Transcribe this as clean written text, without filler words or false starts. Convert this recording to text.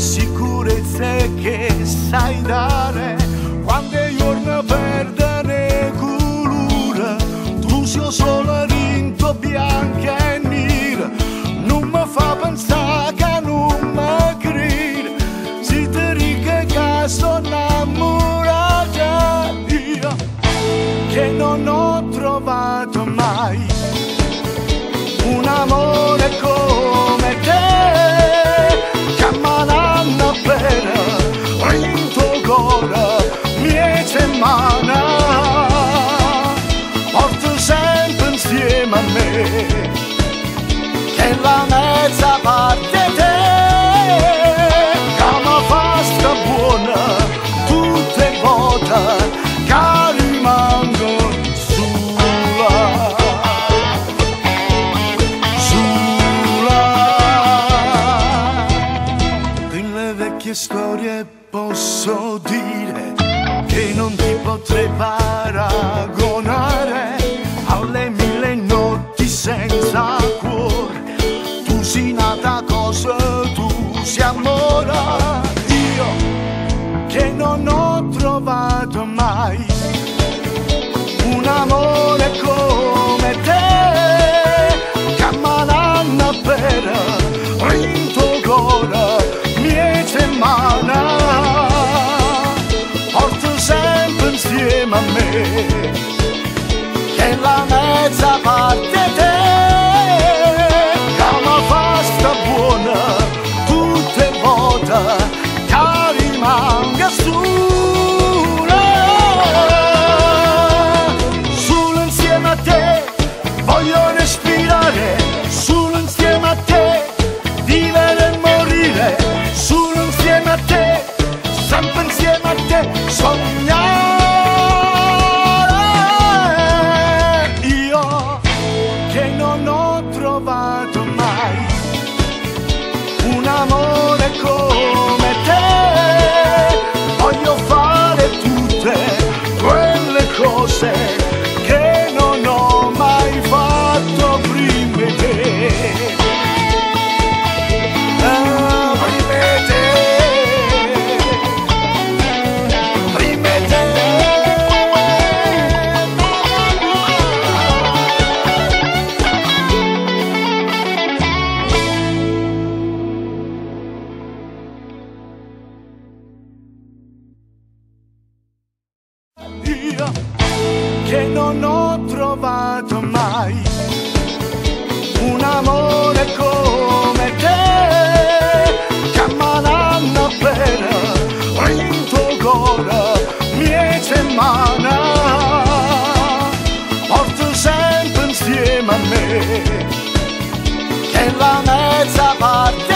sicurezze che sai dare. Quando i giorni perdono colore, tu sei solo rinto bianca e nera. Non mi fa pensare che non mi credi, si ti dica che sono innamorata io, che non ho trovato mai un amore come te, che mananno per rinto cuore, miete mana, porto sempre insieme a me, che la mezza parte te, che mi fa sta buona tutte le volte, che rimango storie. Posso dire che non ti potrei paragonare alle mille notti senza cuore. Tu sei nata cosa, tu sei amore. Io che non ho trovato mai un amore come te, che mananno per rinto cuore, miete mana, porto sempre insieme a me, che la mezza parte te, che mi fa sta buona tutte le volte, che rimanga sola, solo insieme a te, voglio respirare, solo insieme a te, vivere e morire, solo insieme a te, sempre insieme a te, sognare. Io che non ho trovato mai un amore come te, voglio fare tutte quelle cose che non ho mai fatto prima di te. Io che non ho trovato mai un amore come te, che mananno per rinto cuore, miete mana, porto sempre insieme a me, che la mezza parte